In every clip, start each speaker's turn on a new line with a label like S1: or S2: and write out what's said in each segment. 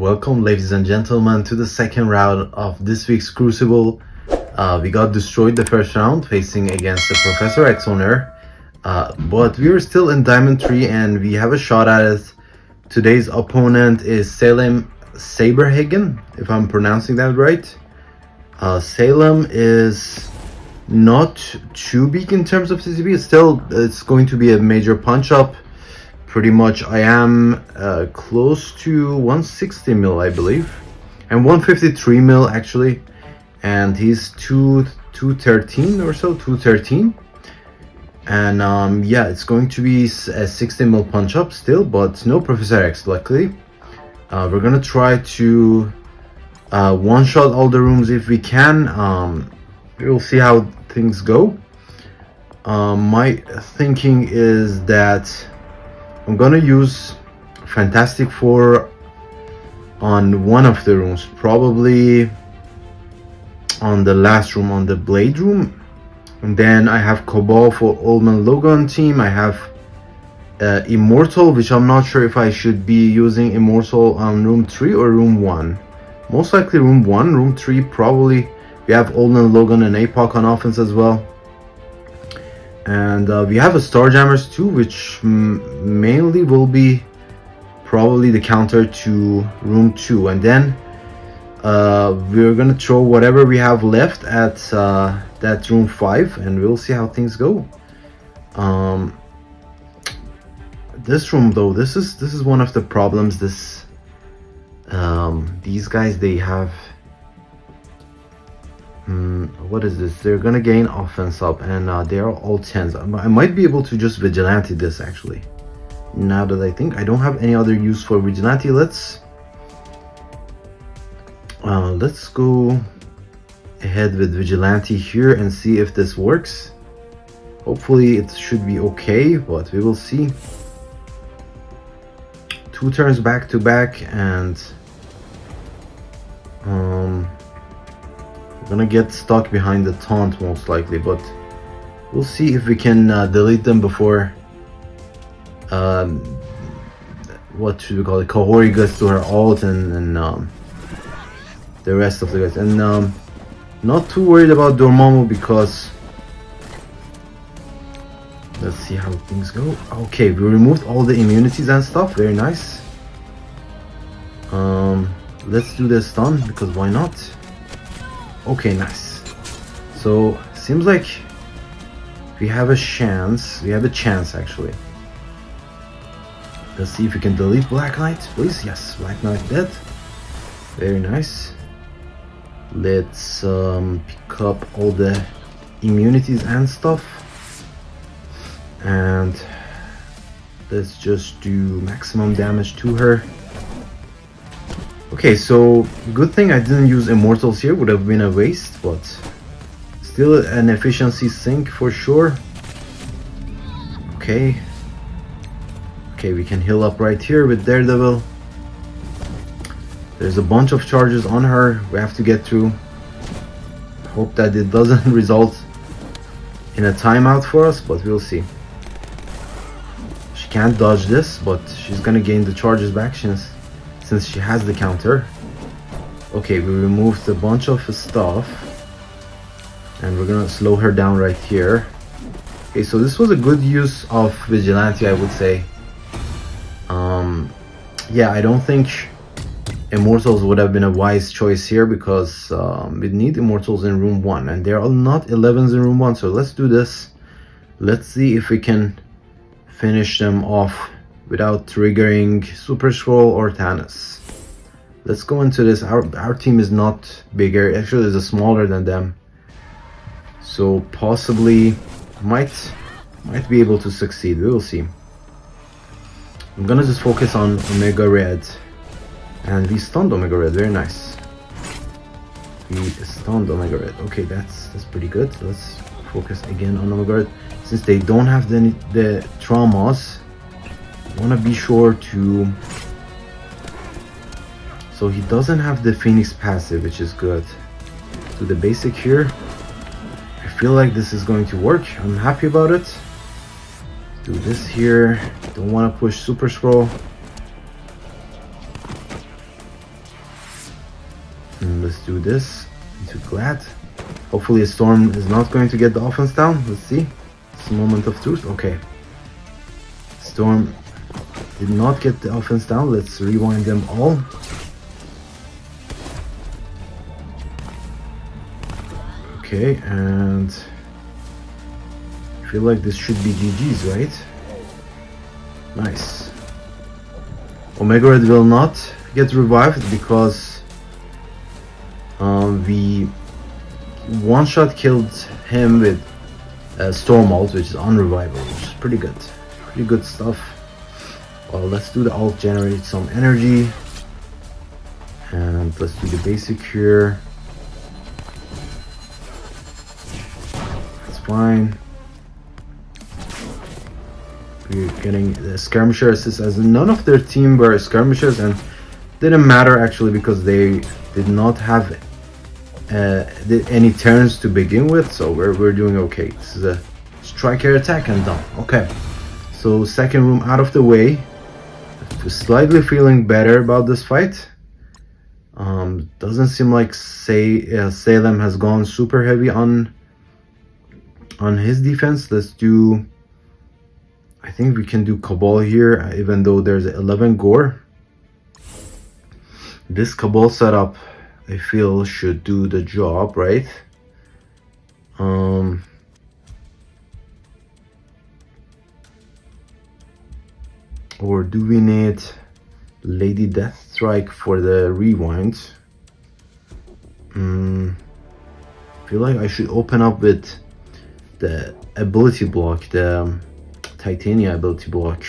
S1: welcome ladies and gentlemen to the second round of this week's Crucible. We got destroyed the first round facing against the Professor X owner, but we are still in Diamond 3 and we have a shot at it. Today's opponent is Salem Saberhagen, if I'm pronouncing that right. Salem is not too big in terms of CCP. It's going to be a major punch up. Pretty much I am close to 160 mil, I believe, and 153 mil actually, and he's 213 or so, 213, and yeah, it's going to be a 60 mil punch up still, but no Professor X luckily. We're gonna try to one shot all the rooms if we can. We'll see how things go. My thinking is that I'm gonna use Fantastic Four on one of the rooms, probably on the last room, on the Blade room, and then I have Cabal for Old Man Logan team. I have Immortal, which I'm not sure if I should be using Immortal on room 3 or room 1. Most likely room 1, room 3 probably. We have Old Man Logan and APOC on offense as well. And we have a Starjammers too, which mainly will be probably the counter to room 2. And then we're gonna throw whatever we have left at that room 5, and we'll see how things go. This room though, this is one of the problems. These guys, they have what is this? They're gonna gain offense up, and they are all 10s. I might be able to just vigilante this actually. Now that I think, I don't have any other use for vigilante. Let's go ahead with vigilante here and see if this works. Hopefully it should be okay, but we will see. 2 turns back to back, and we're gonna get stuck behind the taunt most likely, but we'll see if we can delete them before what should we call it, Kahori gets to her ult, and the rest of the guys. And not too worried about Dormammu because let's see how things go. Okay, we removed all the immunities and stuff, very nice. Let's do the stun because why not? Okay, nice. So seems like we have a chance. We have a chance actually. Let's see if we can delete Black Knight, please. Yes, Black Knight dead. Very nice. Let's pick up all the immunities and stuff, and let's just do maximum damage to her. Okay, so good thing I didn't use Immortals here, would have been a waste, but still an efficiency sink for sure. Okay, we can heal up right here with Daredevil. There's a bunch of charges on her we have to get through. Hope that it doesn't result in a timeout for us, but we'll see. She can't dodge this, but she's gonna gain the charges back since she has the counter. Okay, we removed a bunch of stuff, and we're gonna slow her down right here. Okay, so this was a good use of vigilante, I would say. Yeah, I don't think Immortals would have been a wise choice here because we need Immortals in room 1, and there are not 11s in room 1. So let's do this. Let's see if we can finish them off without triggering Super Scroll or Thanos. Let's go into this. Our team is not bigger, actually it's smaller than them, so possibly might be able to succeed. We will see. I'm gonna just focus on Omega Red, and we stunned Omega Red. Very nice. We stunned Omega Red. Okay, that's pretty good. Let's focus again on Omega Red. Since they don't have the traumas, I want to be sure to. So he doesn't have the Phoenix passive, which is good. Do the basic here. I feel like this is going to work. I'm happy about it. Do this here. Don't want to push Super Scroll. Let's do this. Into Glad. Hopefully a Storm is not going to get the offense down. Let's see. It's a moment of truth. Okay. Storm did not get the offense down. Let's rewind them all. Okay, and I feel like this should be GG's, right? Nice. Omega Red will not get revived because we one-shot killed him with Storm Ult, which is unrevivable, which is pretty good. Pretty good stuff. Well, let's do the ult, generate some energy. And let's do the basic here. That's fine. We're getting the skirmisher assist, as none of their team were skirmishers, and didn't matter actually because they did not have any turns to begin with, so we're doing okay. This is a striker attack and done. Okay, so second room out of the way. Slightly feeling better about this fight. Doesn't seem like Salem has gone super heavy on his defense. Let's do, I think we can do Cabal here, even though there's 11 gore. This Cabal setup, I feel, should do the job, right? Or do we need Lady Deathstrike for the rewind? Feel like I should open up with the ability block, the Titania ability block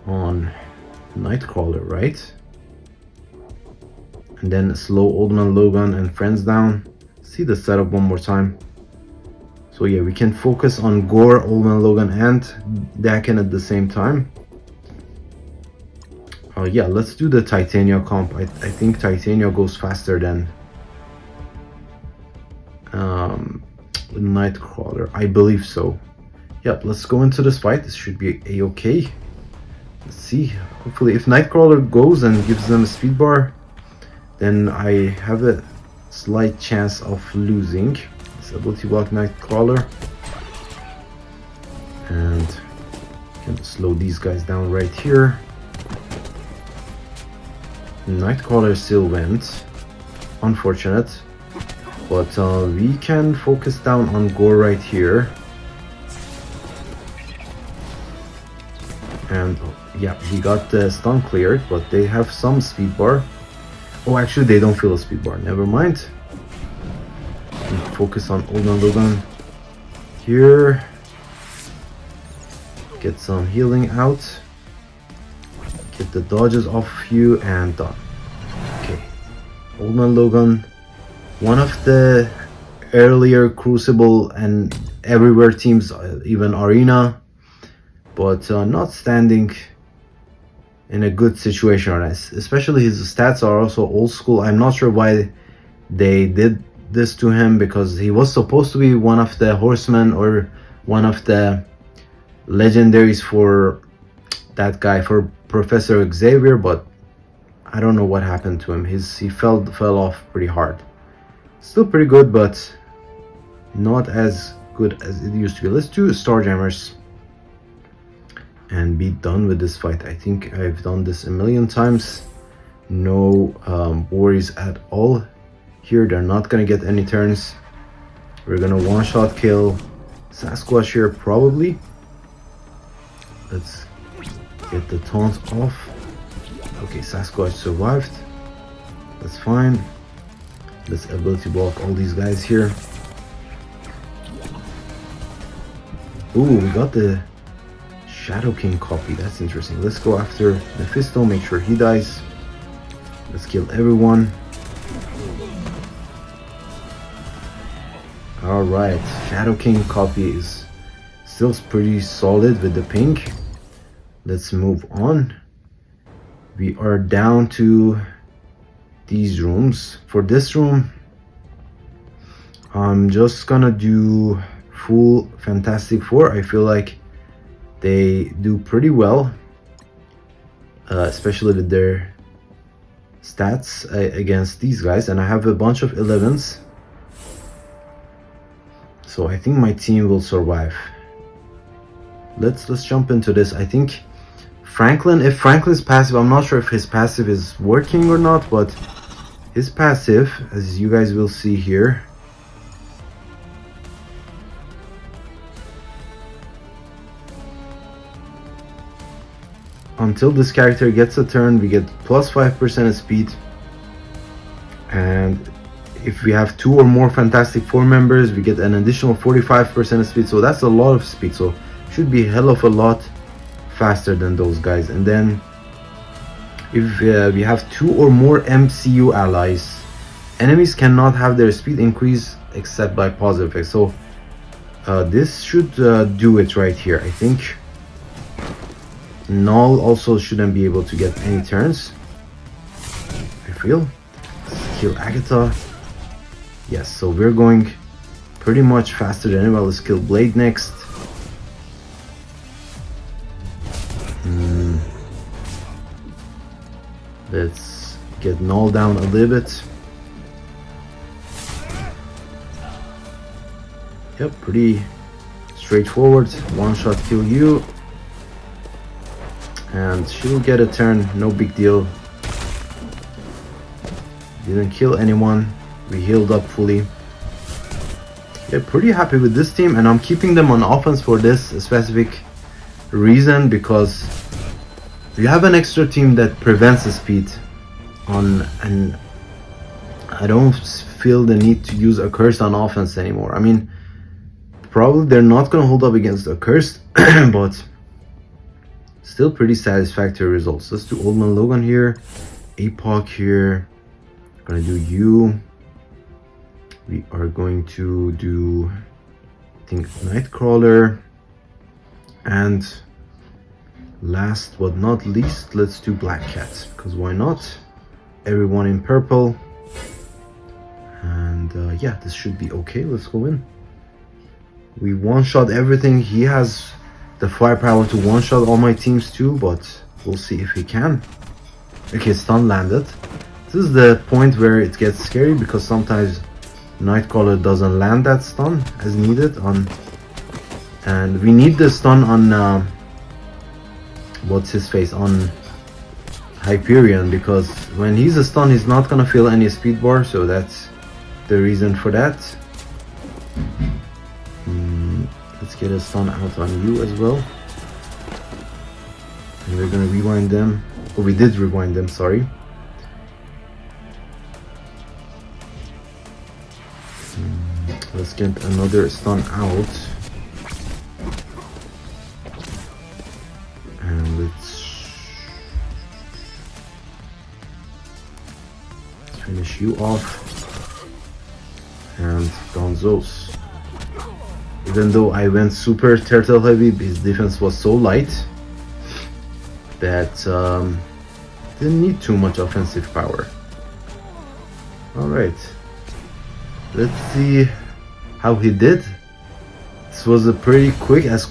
S1: on Nightcrawler, right? And then slow Old Man Logan and friends down. See the setup one more time. So yeah, we can focus on Gore, Old Man Logan, and Daken at the same time. Yeah, let's do the Titania comp. I think Titania goes faster than Nightcrawler. I believe so. Yep, let's go into this fight. This should be a-okay. Let's see. Hopefully, if Nightcrawler goes and gives them a speed bar, then I have a slight chance of losing. This ability block Nightcrawler. And can slow these guys down right here. Nightcrawler still went. Unfortunate. But we can focus down on Gore right here. And yeah, we got the stun cleared, but they have some speed bar. Oh, actually they don't feel a speed bar. Never mind. Focus on Old Man Logan here. Get some healing out. Get the dodges off you and done. Okay. Old Man Logan, one of the earlier Crucible and everywhere teams, even Arena, but not standing in a good situation right now. Especially his stats are also old school. I'm not sure why they did this to him, because he was supposed to be one of the horsemen or one of the legendaries for that guy, for Professor Xavier, but I don't know what happened to him. He fell off pretty hard. Still pretty good, but not as good as it used to be. Let's do Starjammers and be done with this fight. I think I've done this a million times. No worries at all here. They're not gonna get any turns. We're gonna one-shot kill Sasquatch here, probably. Let's get the taunt off. Okay, Sasquatch survived. That's fine. Let's ability block all these guys here. Ooh, we got the Shadow King copy. That's interesting. Let's go after Mephisto, make sure he dies. Let's kill everyone. Alright, Shadow King copy is still pretty solid with the pink. Let's move on. We are down to these rooms. For this room, I'm just gonna do full Fantastic Four. I feel like they do pretty well, especially with their stats against these guys, and I have a bunch of 11s. So I think my team will survive. Let's jump into this. I think Franklin, if Franklin's passive, I'm not sure if his passive is working or not, but his passive, as you guys will see here, until this character gets a turn, we get plus 5% of speed, and if we have 2 or more Fantastic Four members, we get an additional 45% of speed, so that's a lot of speed, so should be a hell of a lot faster than those guys. And then if we have 2 or more MCU allies, enemies cannot have their speed increase except by positive effects. So this should do it right here. I think Null also shouldn't be able to get any turns, I feel. Let's kill Agatha. Yes, so we're going pretty much faster than anyone. Let's kill Blade next. Let's get Null down a little bit. Yep, pretty straightforward. One shot kill you. And she'll get a turn, no big deal. Didn't kill anyone. We healed up fully. Yeah, pretty happy with this team, and I'm keeping them on offense for this specific reason, because we have an extra team that prevents the speed on, and I don't feel the need to use Accursed on offense anymore. I mean, probably they're not going to hold up against Accursed, but still pretty satisfactory results. Let's do Old Man Logan here, APOC here. We're going to do you. We are going to do, I think, Nightcrawler. And last but not least, let's do Black Cat, because why not? Everyone in purple. And yeah, this should be okay. Let's go in. We one-shot everything. He has the firepower to one-shot all my teams too, but we'll see if he can. Okay, stun landed. This is the point where it gets scary, because sometimes Nightcrawler doesn't land that stun as needed on, and we need the stun on what's his face, on Hyperion, because when he's a stun, he's not gonna feel any speed bar, so that's the reason for that. Let's get a stun out on you as well. And we're gonna rewind them. Oh, we did rewind them, sorry. Let's get another stun out. And let's finish you off. And Gonzo's. Even though I went super turtle heavy, his defense was so light that didn't need too much offensive power. Alright, let's see how he did. This was a pretty quick as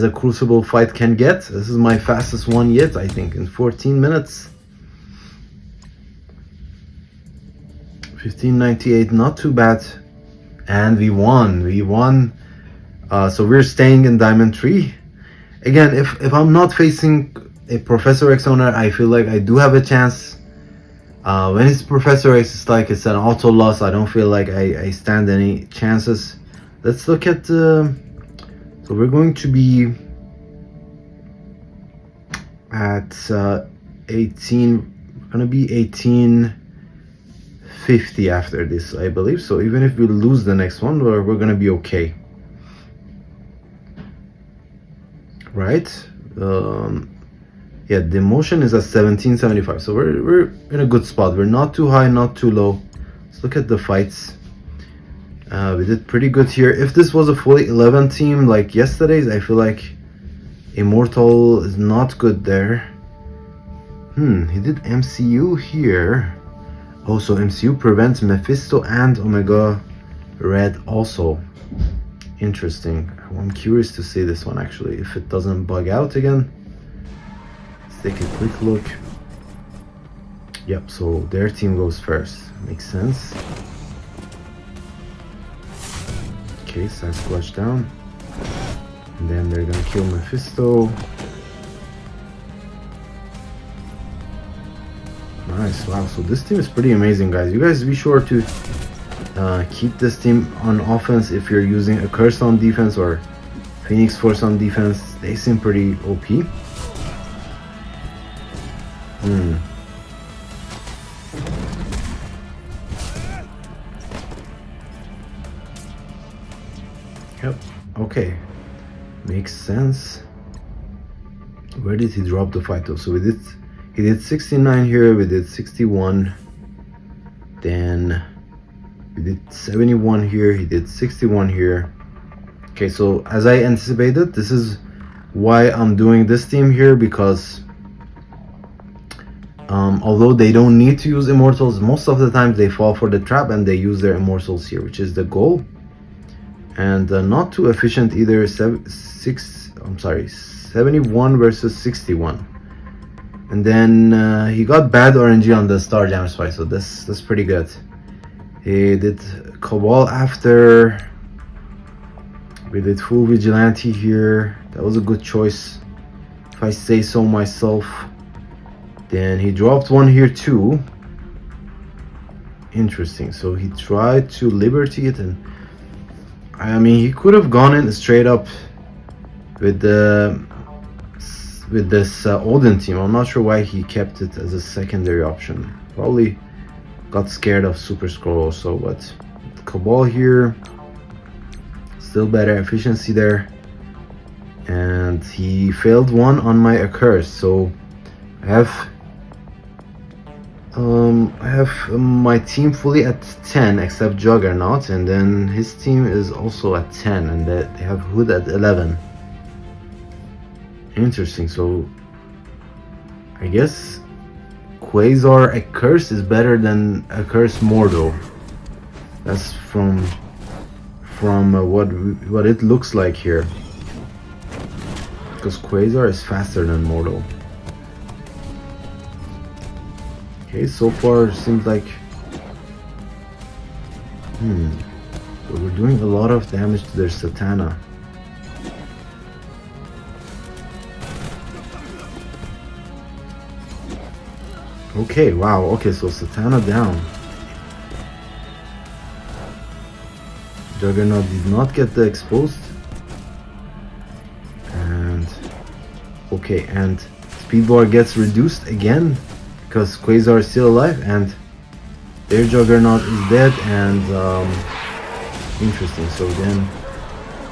S1: a Crucible fight can get. This is my fastest one yet, I think, in 14 minutes. 1598, not too bad. And we won. So we're staying in Diamond 3. Again, if I'm not facing a Professor X owner, I feel like I do have a chance. When it's Professor X, it's like it's an auto loss. I don't feel like I stand any chances. Let's look at so we're going to be at 18. We're gonna be 1850 after this, I believe. So even if we lose the next one, we're gonna be okay, right? Yeah, the motion is at 1775, so we're in a good spot. We're not too high, not too low. Let's look at the fights. We did pretty good here. If this was a fully 11 team like yesterday's, I feel like Immortal is not good there. He did MCU here. Oh, so MCU prevents Mephisto and Omega Red also. Interesting. I'm curious to see this one actually, if it doesn't bug out again. Let's take a quick look. Yep, so their team goes first. Makes sense. Okay, Sasquatch down. And then they're gonna kill Mephisto. Nice, wow, so this team is pretty amazing, guys. You guys be sure to keep this team on offense if you're using a Curse on defense or Phoenix Force on defense. They seem pretty OP. Yep, okay. Makes sense. Where did he drop the fight though? So he did 69 here, we did 61. Then we did 71 here, he did 61 here. Okay, so as I anticipated, this is why I'm doing this team here, because although they don't need to use immortals, most of the times they fall for the trap and they use their immortals here, which is the goal. And not too efficient either. 71 versus 61. And then he got bad RNG on the Star Jammer fight, so that's pretty good. He did Cabal after. We did full Vigilante here. That was a good choice, if I say so myself. Then he dropped one here too. Interesting. So he tried to Liberty it, and I mean he could have gone in straight up with this Odin team. I'm not sure why he kept it as a secondary option. Probably got scared of Super Scroll also, but Cabal here, still better efficiency there. And he failed one on my Accursed, so I have my team fully at 10 except Juggernaut, and then his team is also at 10, and they have Hood at 11. Interesting. So I guess Quasar Accursed is better than Accursed Mordo. That's from what it looks like here, because Quasar is faster than Mordo. Okay, so far seems like so we're doing a lot of damage to their Satana. Okay, wow, okay, so Satana down. Juggernaut did not get the exposed. And okay, and speed bar gets reduced again because Quasar is still alive, and their Juggernaut is dead. And interesting. So then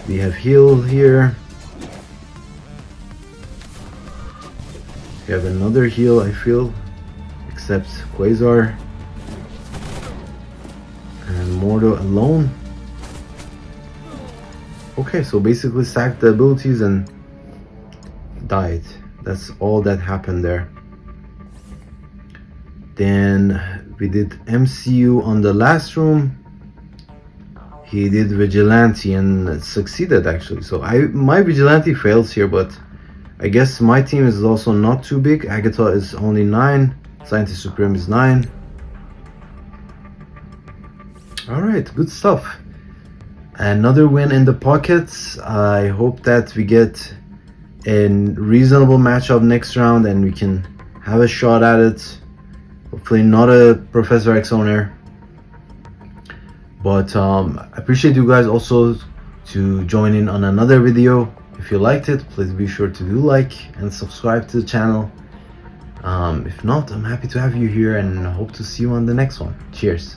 S1: we have heal here. We have another heal, I feel, except Quasar and Mordo alone. Okay, so basically sacked the abilities and died. That's all that happened there. Then we did MCU on the last room. He did Vigilante and succeeded actually. So my Vigilante fails here, but I guess my team is also not too big. Agatha is only 9. Scientist Supreme is 9. Alright, good stuff. Another win in the pockets. I hope that we get a reasonable matchup next round and we can have a shot at it. Hopefully not a Professor X owner. But I appreciate you guys also to join in on another video. If you liked it, please be sure to do like and subscribe to the channel. If not, I'm happy to have you here and hope to see you on the next one. Cheers.